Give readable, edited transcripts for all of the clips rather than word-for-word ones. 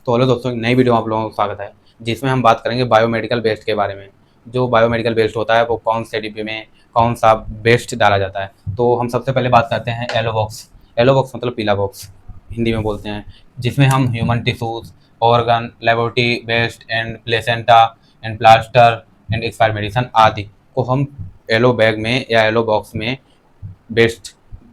तो हेलो दोस्तों, एक नई वीडियो में आप लोगों का स्वागत है, जिसमें हम बात करेंगे बायोमेडिकल वेस्ट के बारे में। जो बायोमेडिकल वेस्ट होता है वो कौन से डिब्बे में कौन सा वेस्ट डाला जाता है। तो हम सबसे पहले बात करते हैं येलो बॉक्स। येलो बॉक्स मतलब पीला बॉक्स हिंदी में बोलते हैं, जिसमें हम human tissues, organ, laboratory waste and placenta and plaster and expire medicine आदि को हम येलो बैग में या येलो बॉक्स में वेस्ट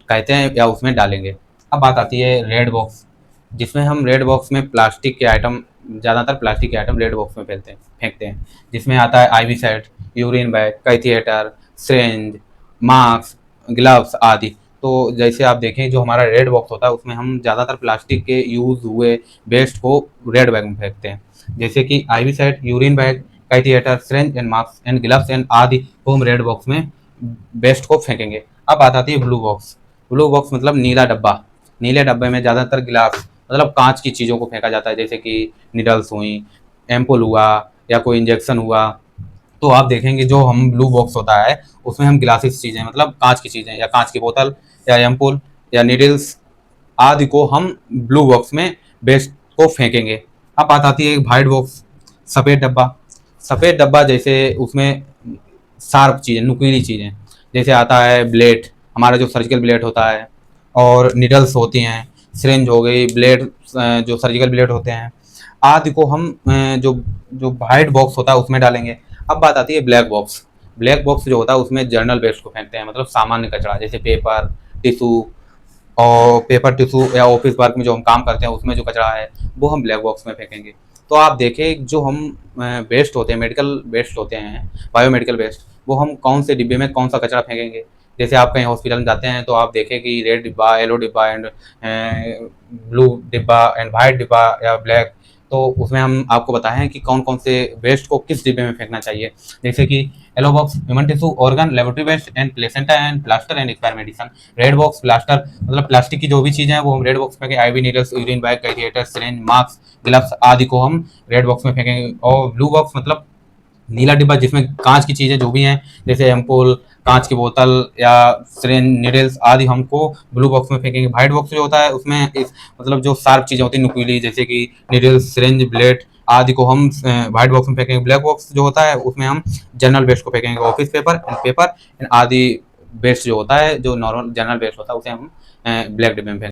कहते हैं या उसमें डालेंगे। अब बात आती है रेड बॉक्स, जिसमें हम रेड बॉक्स में प्लास्टिक के आइटम, ज़्यादातर प्लास्टिक के आइटम रेड बॉक्स में फेंकते हैं। जिसमें आता है IV set, urine bag, catheter, syringe, mask, gloves आदि। तो जैसे आप देखें, जो हमारा रेड बॉक्स होता है उसमें हम ज़्यादातर प्लास्टिक के यूज़ हुए वेस्ट को रेड बैग में फेंकते हैं। जैसे कि IV set, urine bag, catheter, syringe and mask and gloves and आदि को हम रेड बॉक्स में वेस्ट को फेंकेंगे। अब बात आती है ब्लू बॉक्स। ब्लू बॉक्स मतलब नीला डब्बा। नीले डब्बे में ज़्यादातर गिलास मतलब कांच की चीज़ों को फेंका जाता है, जैसे कि निडल्स हुई, एम्पुल हुआ या कोई इंजेक्शन हुआ। तो आप देखेंगे जो हम ब्लू बॉक्स होता है उसमें हम गिलासेस चीज़ें मतलब कांच की चीज़ें या कांच की बोतल या एम्पुल या निडल्स आदि को हम ब्लू बॉक्स में वेस्ट को फेंकेंगे। अब बात आती है वाइट बॉक्स, सफ़ेद डब्बा। सफ़ेद डब्बा जैसे उसमें शार्प चीज़ें, नुकीली चीज़ें, जैसे आता है ब्लेड, हमारा जो सर्जिकल ब्लेड होता है, और निडल्स होती हैं, सिरिंज हो गई, ब्लेड, जो सर्जिकल ब्लेड होते हैं आदि को हम जो जो वाइट बॉक्स होता है उसमें डालेंगे। अब बात आती है ब्लैक बॉक्स। ब्लैक बॉक्स जो होता है उसमें जर्नल वेस्ट को फेंकते हैं, मतलब सामान्य कचरा, जैसे पेपर, टिश्यू, और पेपर टिश्यू या ऑफिस वर्क में जो हम काम करते हैं उसमें जो कचरा है वो हम ब्लैक बॉक्स में फेंकेंगे। तो आप देखें, जो हम वेस्ट होते हैं, मेडिकल वेस्ट होते हैं, बायोमेडिकल वेस्ट, वो हम कौन से डिब्बे में कौन सा कचरा फेंकेंगे। जैसे आप कहीं हॉस्पिटल में जाते हैं तो आप देखें कि रेड डिब्बा, येलो डिब्बा एंड ब्लू डिब्बा एंड वाइट डिब्बा या ब्लैक। तो उसमें हम आपको बताएं हैं कि कौन कौन से वेस्ट को किस डिब्बे में फेंकना चाहिए। जैसे कि yellow box human tissue, organ, laboratory waste and placenta and plaster and expire medicine. Red box plaster मतलब प्लास्टिक की जो भी चीज़ें हैं वो हम रेड बॉक्स में फेंकेंगे। IV needles, urine bag, catheter, syringe, mask, gloves आदि को हम रेड बॉक्स में फेंकेंगे। और ब्लू बॉक्स मतलब नीला डिब्बा, जिसमें कांच की चीज़ें जो भी हैं, जैसे एम्पुल, कांच की बोतल या सिरिंज, निडल्स आदि हमको ब्लू बॉक्स में फेंकेंगे। वाइट बॉक्स जो होता है उसमें इस मतलब जो शार्प चीज़ें होती हैं, नुकीली, जैसे कि निडल्स, सिरिंज, ब्लेड आदि को हम वाइट बॉक्स में फेंकेंगे। ब्लैक बॉक्स जो होता है उसमें हम जनरल वेस्ट को फेंकेंगे, ऑफिस पेपर एंड आदि वेस्ट जो होता है, जो नॉर्मल जनरल वेस्ट होता है उसे हम ब्लैक डिब्बे में फेंकेंगे।